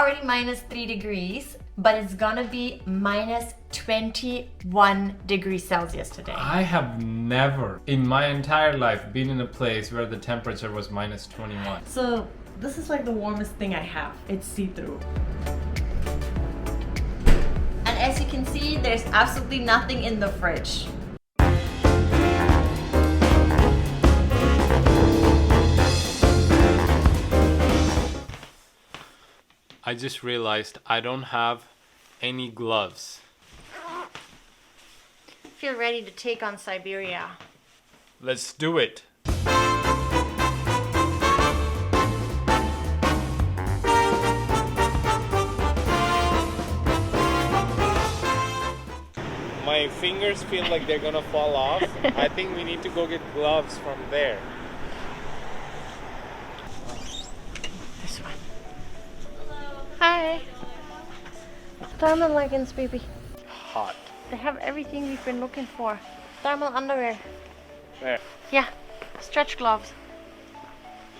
already minus 3 degrees, but it's gonna be minus 21 degrees Celsius today. I have never in my entire life been in a place where the temperature was minus 21. So this is like the warmest thing I have. It's see-through. And as you can see, there's absolutely nothing in the fridge. I just realized I don't have any gloves. Feel ready to take on Siberia. Let's do it. My fingers feel like they're gonna fall off. I think we need to go get gloves from there. This one. Hi. Thermal leggings, baby. Hot. They have everything we've been looking for. Thermal underwear. Where? Yeah. Stretch gloves.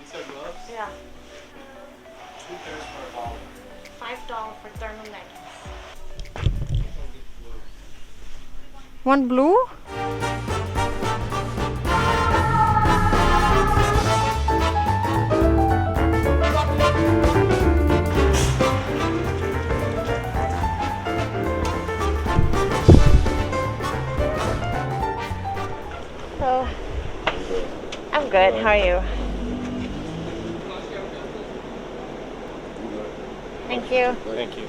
These are gloves? Yeah. 2 pairs for $1. $5 for thermal leggings. One blue? So, I'm good. How are you? Thank you. Thank you.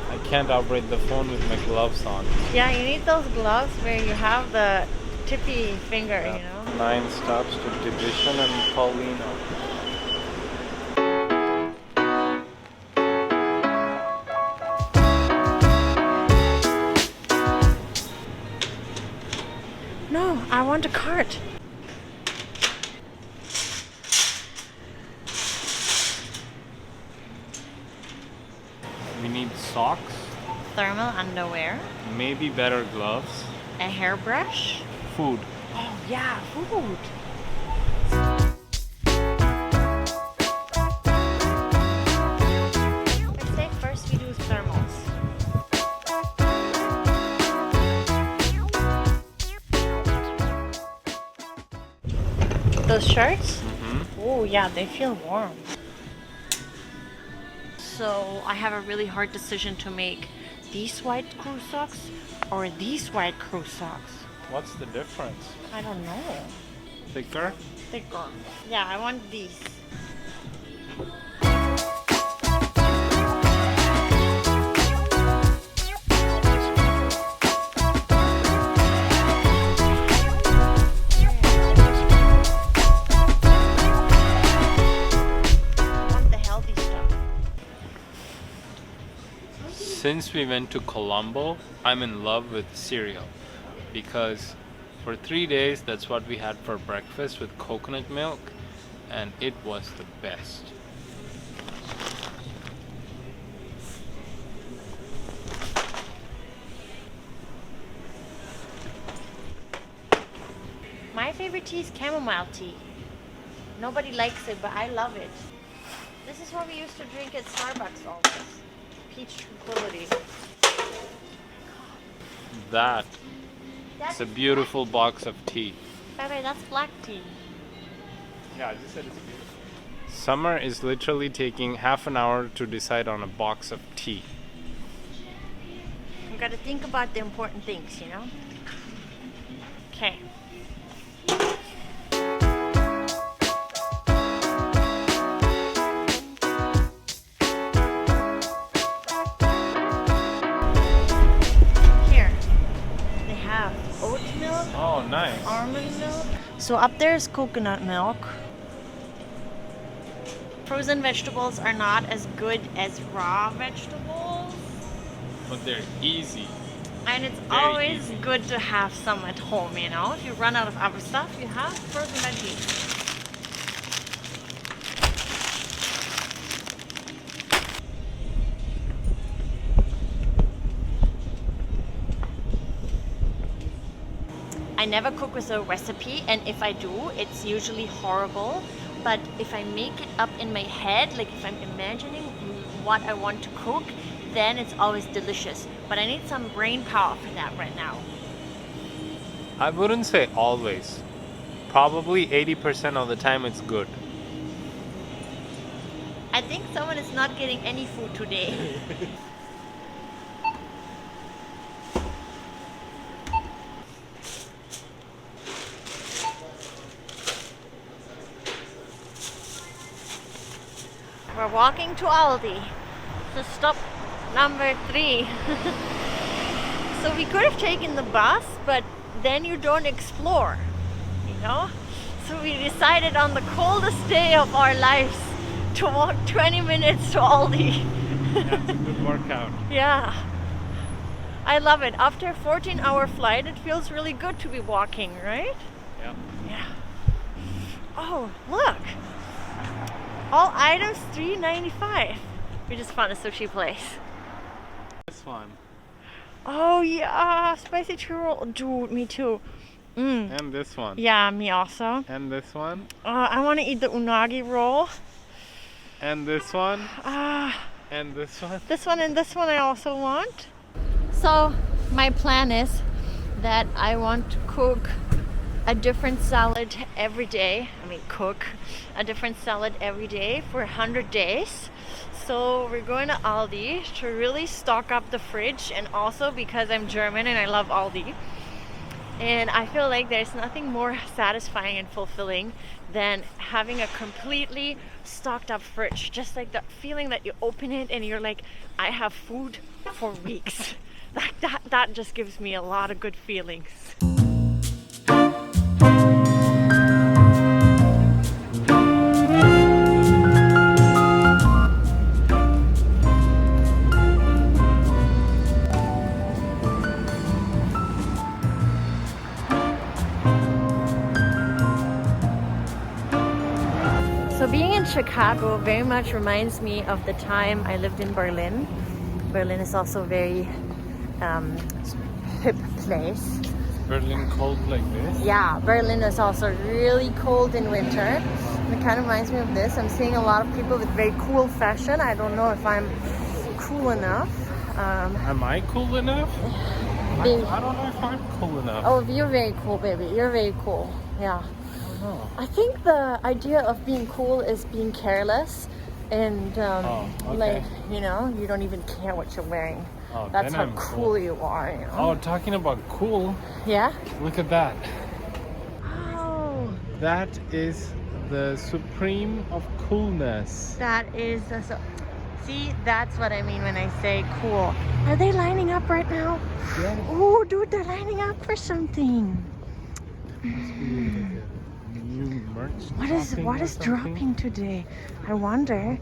I can't operate the phone with my gloves on. Yeah, you need those gloves where you have the tippy finger, you know? 9 stops to Division and Paulino. No, I want a cart. We need socks, Thermal underwear, maybe better gloves, a hairbrush. food. Oh yeah, food. Let's say first we do thermals. Those shirts? Oh yeah, they feel warm. So I have a really hard decision to make. These white crew socks or these white crew socks? What's the difference? I don't know. Thicker? Thicker. Yeah, I want these. Since we went to Colombo, I'm in love with cereal because for 3 days that's what we had for breakfast with coconut milk, and it was the best. My favorite tea is chamomile tea. Nobody likes it, but I love it. This is what we used to drink at Starbucks always. Peach tranquility. That's a beautiful box of tea. Bye-bye, that's black tea. Yeah, I just said it's beautiful. Summer is literally taking half an hour to decide on a box of tea. You gotta think about the important things, you know? Okay. Here, they have oat milk, Oh, nice. almond milk. So up there is coconut milk. Frozen vegetables are not as good as raw vegetables. But they're easy. And it's Very always easy. good to have some at home, you know? If you run out of other stuff, you have frozen veggies. I I never cook with a recipe, and if I do, it's usually horrible. But if I make it up in my head, like if I'm imagining what I want to cook, then it's always delicious. But I need some brain power for that right now. I wouldn't say always. Probably 80% of the time it's good. I think someone is not getting any food today. We're walking to Aldi. So stop number 3. So we could have taken the bus, but then you don't explore, you know? So we decided on the coldest day of our lives to walk 20 minutes to Aldi. That's a good workout. Yeah. I love it. After a 14-hour flight, it feels really good to be walking, right? Yeah. Yeah. Oh, look. All items $3.95. We just found a sushi place. This one. Oh yeah, spicy churro. Dude, me too. And this one. Yeah, me also. And this one. I want to eat the unagi roll. And this one. And this one. This one and this one I also want. So my plan is that I want to cook a different salad every day. I mean, cook a different salad every day for 100 days. So we're going to Aldi to really stock up the fridge, and also because I'm German and I love Aldi. And I feel like there's nothing more satisfying and fulfilling than having a completely stocked up fridge. Just like that feeling that you open it and you're like, I have food for weeks. That just gives me a lot of good feelings. So being in Chicago very much reminds me of the time I lived in Berlin. Berlin is also a very hip place. Berlin cold like this? Yeah, Berlin is also really cold in winter. And it kind of reminds me of this. I'm seeing a lot of people with very cool fashion. I don't know if I'm cool enough. Am I cool enough? I don't know if I'm cool enough. Oh, you're very cool, baby. You're very cool. Yeah. I think the idea of being cool is being careless and like, you know, you don't even care what you're wearing. Oh, that's how I'm cool you are, you know? Oh, talking about cool. Yeah? Look at that. Oh. That is the supreme of coolness. That is see, that's what I mean when I say cool. Are they lining up right now? Yeah. Oh, dude, they're lining up for something. What is dropping today? I wonder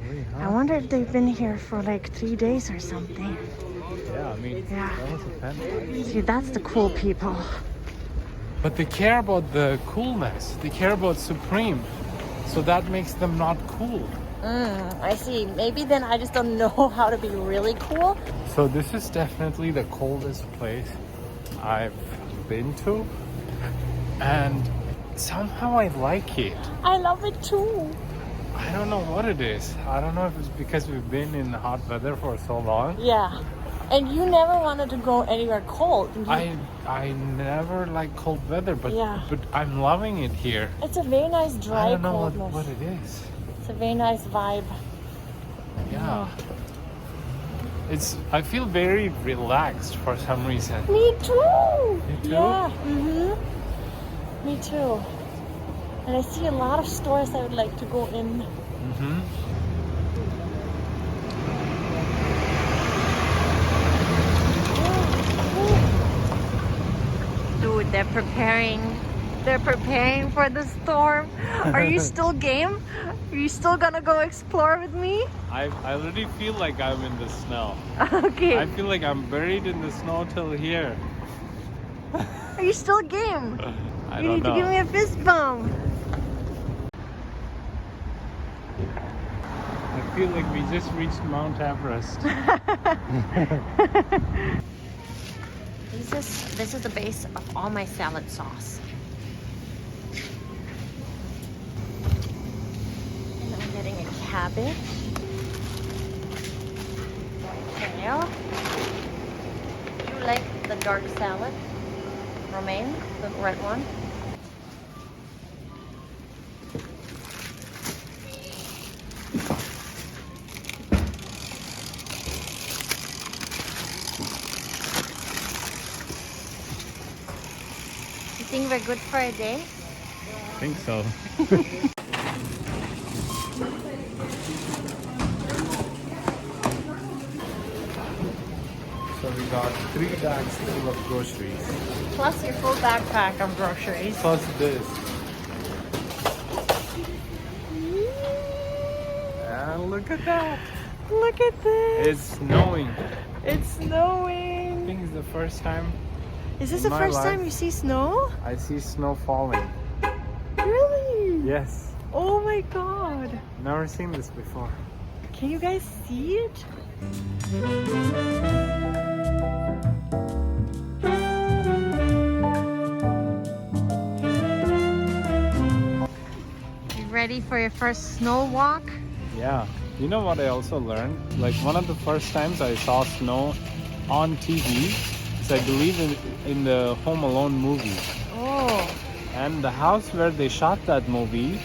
if they've been here for like 3 days or something. Yeah, I mean, yeah. See, that's the cool people. But they care about the coolness. They care about supreme. So that makes them not cool. I see. Maybe then I just don't know how to be really cool. So this is definitely the coldest place I've been to. And somehow I like it. I love it too. I don't know what it is. I don't know if it's because we've been in hot weather for so long. Yeah. And you never wanted to go anywhere cold. I never like cold weather, but I'm loving it here. It's a very nice dry I don't know coldness. what it is. It's a very nice vibe. Yeah. I feel very relaxed for some reason. Me too. You too? Yeah. Me too. And I see a lot of stores I would like to go in. Dude, they're preparing for the storm. Are you still game? Are you still gonna go explore with me? I already feel like I'm in the snow. Okay. I feel like I'm buried in the snow till here. Are you still game? You need to give me a fist bump. I feel like we just reached Mount Everest. This is the base of all my salad sauce. And I'm getting a cabbage. Kale. You like the dark salad? Romaine, the red one. You think we're good for a day? I think so. So we got 3 bags full of groceries. Plus your full backpack of groceries. Plus this. And look at that. Look at this. It's snowing. It's I snowing. think it's the first time Is this in the my first life time you see snow? I see snow falling. Really? Yes. Oh my god. Never seen this before. Can you guys see it? You ready for your first snow walk? Yeah. You know what I also learned? Like one of the first times I saw snow on TV is I believe in the Home Alone movie. Oh. And the house where they shot that movie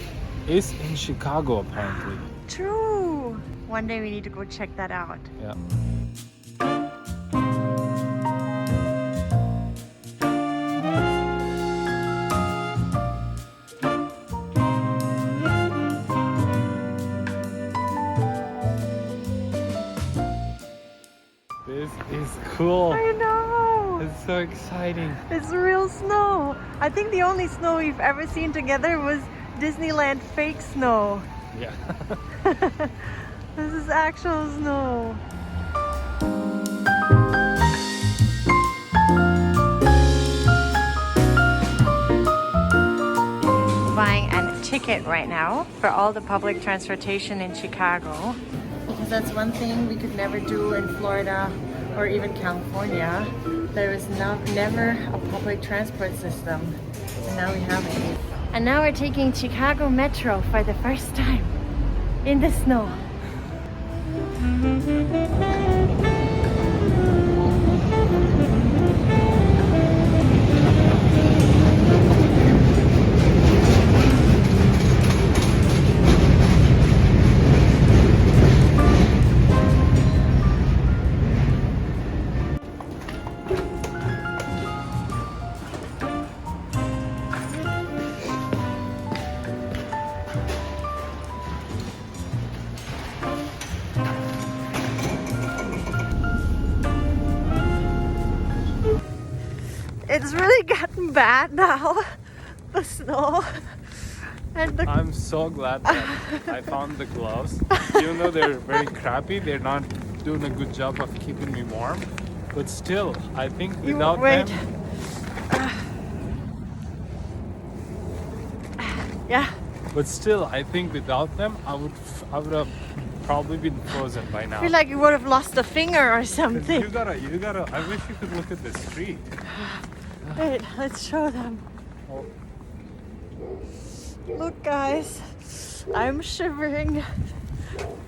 is in Chicago apparently. True. One day we need to go check that out. Yeah. This is cool. I know. It's so exciting. It's real snow. I think the only snow we've ever seen together was Disneyland fake snow. Yeah. This is actual snow. Buying a ticket right now for all the public transportation in Chicago. Because that's one thing we could never do in Florida or even California. There was never a public transport system. And now we have it. And now we're taking Chicago Metro for the first time in the snow. It's really gotten bad now, the snow. And I'm so glad that I found the gloves. Even though they're very crappy, they're not doing a good job of keeping me warm. But still, I think without them, Yeah. but still, I think without them, I would have probably been frozen by now. I feel like you would have lost a finger or 'Cause something. you gotta. I wish you could look at the street. Wait, let's show them. Oh, Look, guys, I'm shivering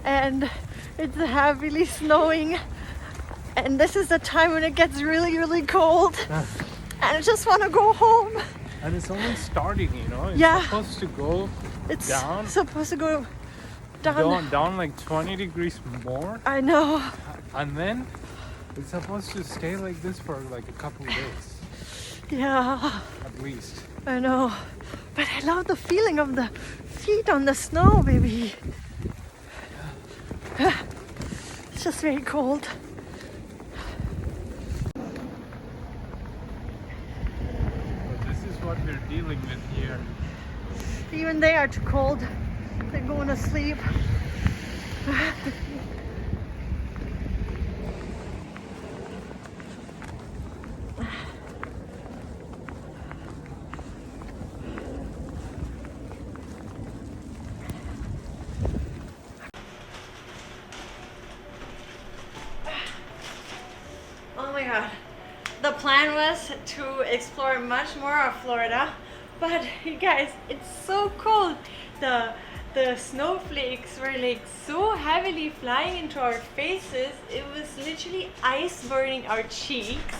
and it's heavily snowing. And this is the time when it gets really, really cold. And I just want to go home. and it's only starting, you know. It's Yeah. supposed to go It's down. supposed to go down. Down like 20 degrees more, I know. and then it's supposed to stay like this for like a couple of days Yeah, at least. I know. But I love the feeling of the feet on the snow, baby. It's just very cold. But this is what we're dealing with here. Even they are too cold. They're going to sleep. Oh my god. The plan was to explore much more of Florida, but you guys, it's so cold. The snowflakes were like so heavily flying into our faces. It was literally ice burning our cheeks.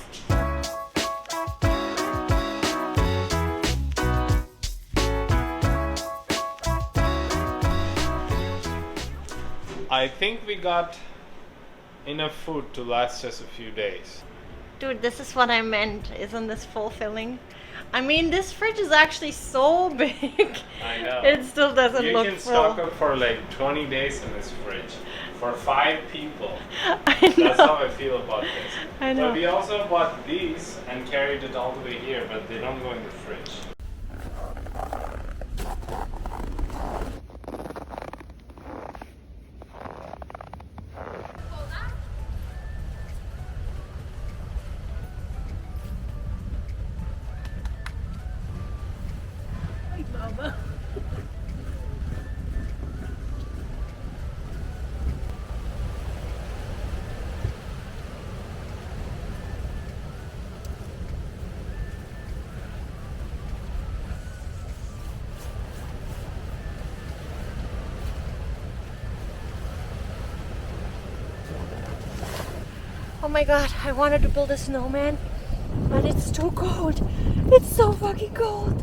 I think we got enough food to last us a few days. Dude, this is what I meant. Isn't this fulfilling? I mean, this fridge is actually so big. I know. It still doesn't You look can full. stock up for like 20 days in this fridge. For 5 people. I know. That's how I feel about this. I know. But we also bought these and carried it all the way here, but they don't go in the fridge. Oh my god, I wanted to build a snowman, but it's too cold. It's so fucking cold.